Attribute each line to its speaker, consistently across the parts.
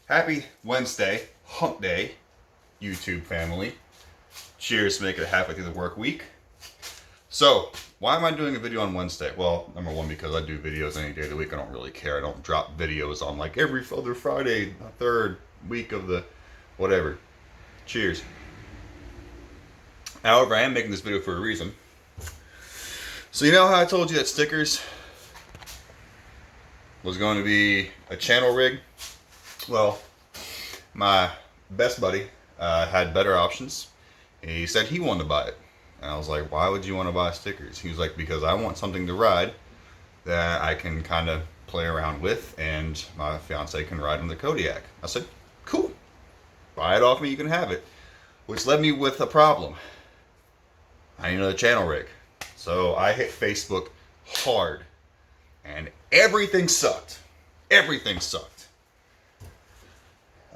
Speaker 1: Happy Wednesday, hump day, YouTube family. Cheers to make it a halfway through the work week. So, why am I doing a video on Wednesday? Well, number one, because I do videos any day of the week. I don't really care. I don't drop videos on like every other Friday, third week of the whatever. Cheers. However, I am making this video for a reason. So you know how I told you that stickers was going to be a channel rig? Well, my best buddy had better options. He said he wanted to buy it. And I was like, why would you want to buy stickers? He was like, because I want something to ride that I can kind of play around with, and my fiance can ride in the Kodiak. I said, cool. Buy it off me, you can have it. Which led me with a problem. I need another channel rig. So I hit Facebook hard, and everything sucked. Everything sucked.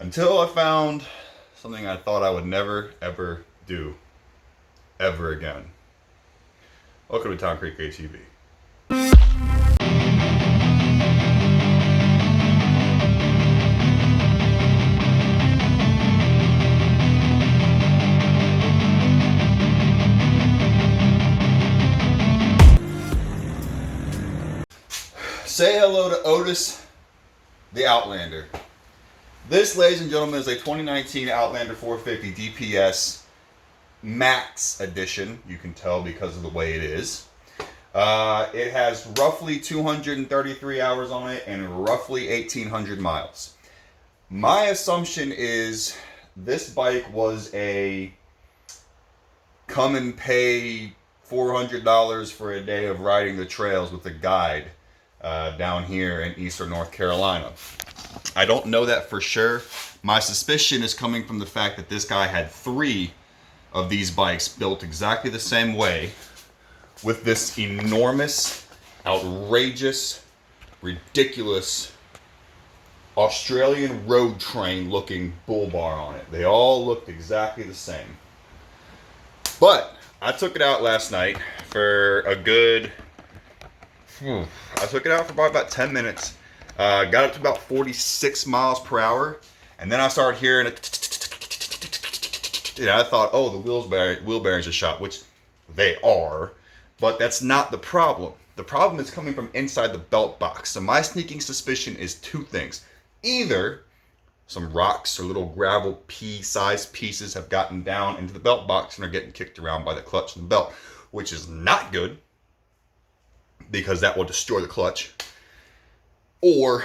Speaker 1: Until I found something I thought I would never, ever do. Ever again. Welcome to Town Creek ATV. Say hello to Otis, the Outlander. This, ladies and gentlemen, is a 2019 Outlander 450 DPS Max edition. You can tell because of the way it is. It has roughly 233 hours on it and roughly 1,800 miles. My assumption is this bike was a come and pay $400 for a day of riding the trails with a guide down here in eastern North Carolina. I don't know that for sure. My suspicion is coming from the fact that this guy had 3 of these bikes built exactly the same way with this enormous, outrageous, ridiculous Australian road train looking bull bar on it. They all looked exactly the same. But I took it out last night for a good... I took it out for about 10 minutes. Got up to about 46 miles per hour. And then I started hearing it. And I thought, oh, the wheel bearings are shot, which they are. But that's not the problem. The problem is coming from inside the belt box. So my sneaking suspicion is 2 things. Either some rocks or little gravel pea-sized pieces have gotten down into the belt box and are getting kicked around by the clutch and the belt, which is not good, because that will destroy the clutch. Or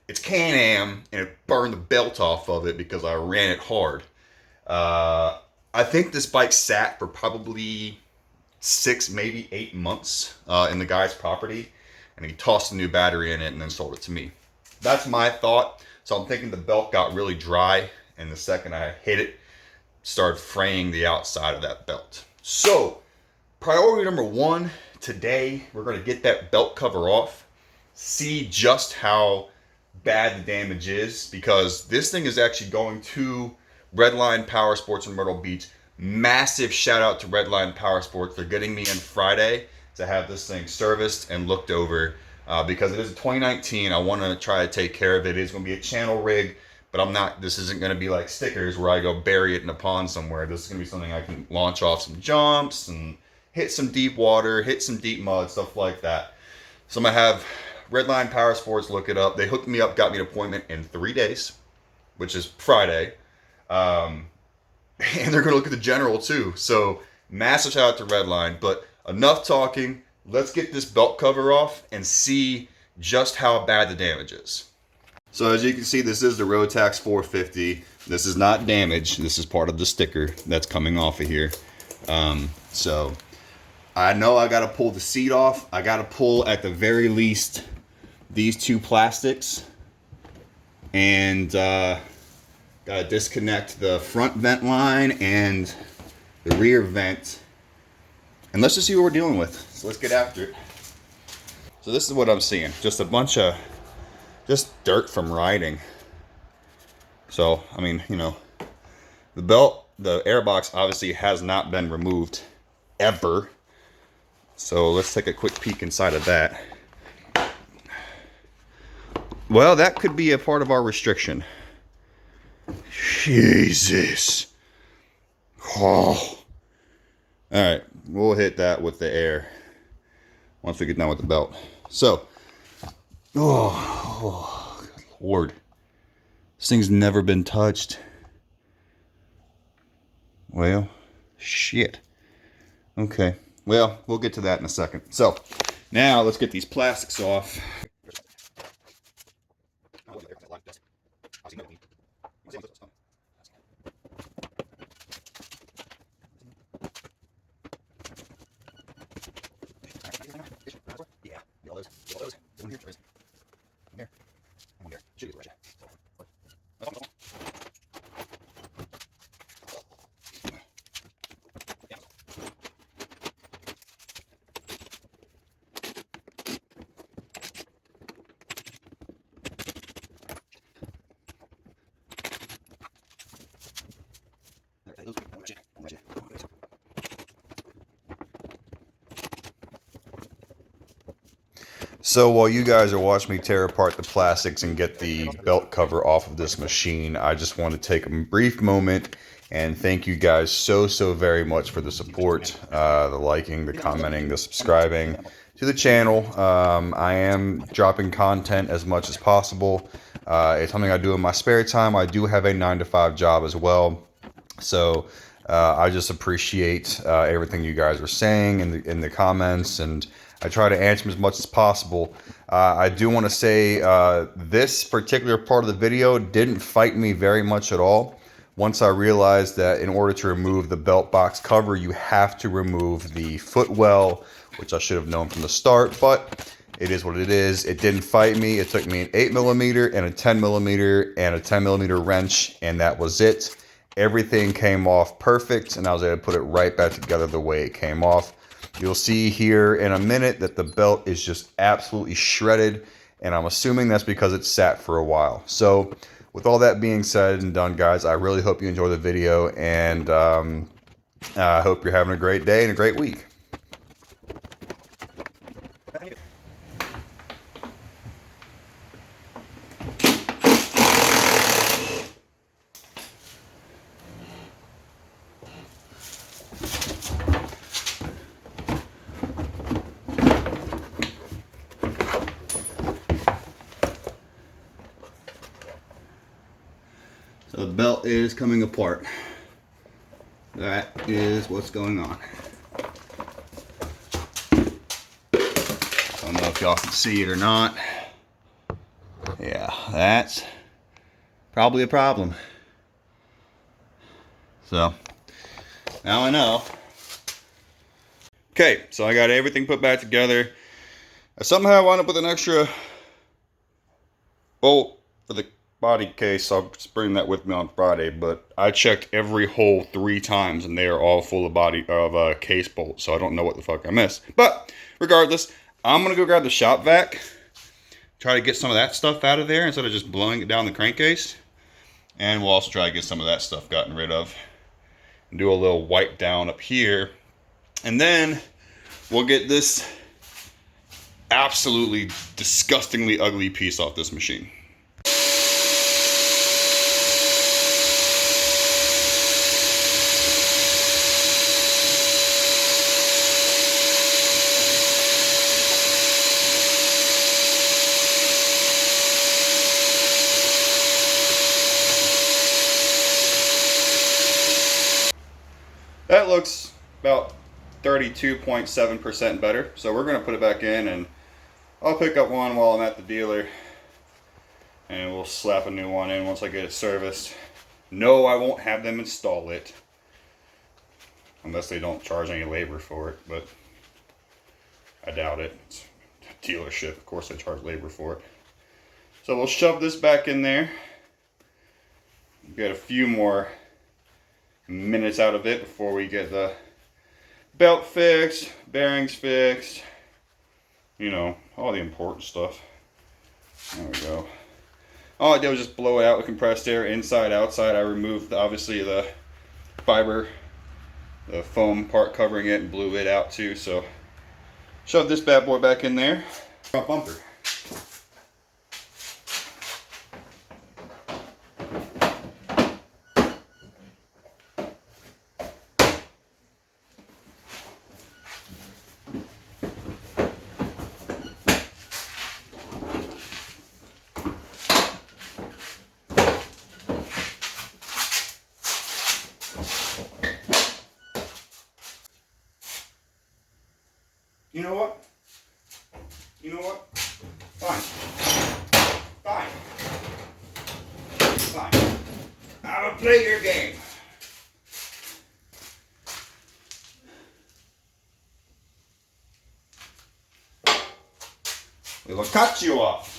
Speaker 1: it's Can-Am and it burned the belt off of it because I ran it hard. I think this bike sat for probably 6, maybe 8 months in the guy's property, and he tossed a new battery in it and then sold it to me. That's my thought. So I'm thinking the belt got really dry, and the second I hit it, started fraying the outside of that belt. So priority number 1 today, we're going to get that belt cover off, see just how bad the damage is, because this thing is actually going to Redline Power Sports in Myrtle Beach. Massive shout out to Redline Power Sports. They're getting me in Friday to have this thing serviced and looked over, because it is a 2019. I want to try to take care of it. It is going to be a channel rig, but this isn't going to be like stickers where I go bury it in a pond somewhere. This is going to be something I can launch off some jumps and hit some deep water, hit some deep mud, stuff like that. So I'm going to have Redline Power Sports look it up. They hooked me up, got me an appointment in 3 days, which is Friday. And they're going to look at the general too. So massive shout out to Redline. But enough talking. Let's get this belt cover off and see just how bad the damage is. So as you can see, this is the Rotax 450. This is not damaged. This is part of the sticker that's coming off of here. So I know I got to pull the seat off. I got to pull, at the very least, these 2 plastics. And got to disconnect the front vent line and the rear vent. And let's just see what we're dealing with. So let's get after it. So this is what I'm seeing. Just a bunch of dirt from riding. So, I mean, you know, the belt, the airbox obviously has not been removed ever. So let's take a quick peek inside of that. Well, that could be a part of our restriction. Jesus. Oh. Alright, we'll hit that with the air once we get done with the belt. So, good Lord. This thing's never been touched. Well, shit. Okay, well, we'll get to that in a second. So, now let's get these plastics off. So while you guys are watching me tear apart the plastics and get the belt cover off of this machine, I just want to take a brief moment and thank you guys so very much for the support, the liking, the commenting, the subscribing to the channel. I am dropping content as much as possible. It's something I do in my spare time. I do have a 9-to-5 job as well. So I just appreciate everything you guys are saying in the comments, and I try to answer as much as possible. I do want to say this particular part of the video didn't fight me very much at all. Once I realized that in order to remove the belt box cover, you have to remove the footwell, which I should have known from the start, but it is what it is. It didn't fight me. It took me an 8mm and a 10mm and a 10mm wrench, and that was it. Everything came off perfect, and I was able to put it right back together the way it came off. You'll see here in a minute that the belt is just absolutely shredded, and I'm assuming that's because it sat for a while. So with all that being said and done, guys, I really hope you enjoy the video, and I hope you're having a great day and a great week. So the belt is coming apart. That is what's going on. I don't know if y'all can see it or not. Yeah, that's probably a problem. So now I know. Okay, so I got everything put back together. I somehow wound up with an extra bolt for the body case. I'll just bring that with me on Friday, but I checked every hole 3 times and they are all full of case bolts, so I don't know what the fuck I missed. But regardless, I'm gonna go grab the shop vac, try to get some of that stuff out of there instead of just blowing it down the crankcase, and we'll also try to get some of that stuff gotten rid of and do a little wipe down up here, and then we'll get this absolutely disgustingly ugly piece off this machine. That looks about 32.7% better. So we're going to put it back in, and I'll pick up one while I'm at the dealer, and we'll slap a new one in once I get it serviced. No, I won't have them install it unless they don't charge any labor for it, but I doubt it. It's a dealership, of course they charge labor for it. So we'll shove this back in there. Get a few more minutes out of it before we get the belt fixed, bearings fixed, you know, all the important stuff. There we go. All I did was just blow it out with compressed air, inside, outside. I removed, obviously, the fiber, the foam part covering it, and blew it out too. So, shove this bad boy back in there. Front bumper. You know what? You know what? Fine. Fine. Fine. I will play your game. We will cut you off.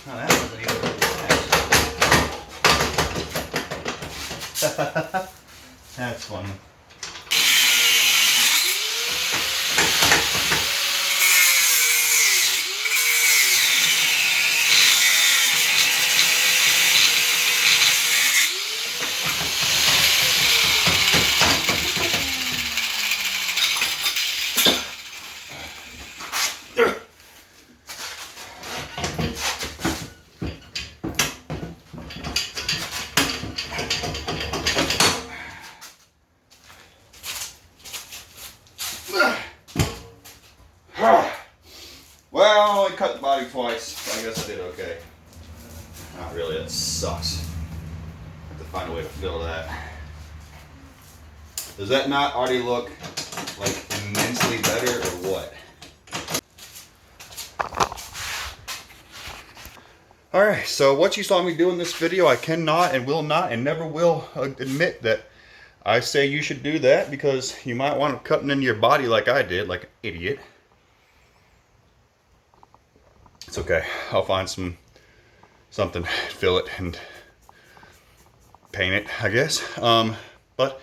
Speaker 1: Oh, that wasn't even That's funny. Well, I only cut the body twice, so I guess I did okay. Not really, that sucks. Have to find a way to fill that. Does that not already look like immensely better or what? Alright, so what you saw me do in this video, I cannot and will not and never will admit that I say you should do that, because you might want to cut into your body like I did, like an idiot. It's okay. I'll find something, fill it and paint it, I guess. But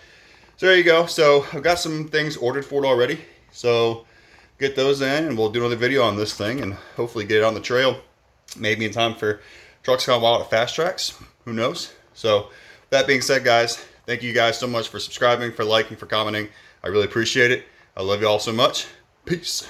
Speaker 1: so there you go. So I've got some things ordered for it already. So get those in and we'll do another video on this thing and hopefully get it on the trail. Maybe in time for Trucks Gone Wild at Fast Tracks. Who knows? So that being said, guys, thank you guys so much for subscribing, for liking, for commenting. I really appreciate it. I love you all so much. Peace.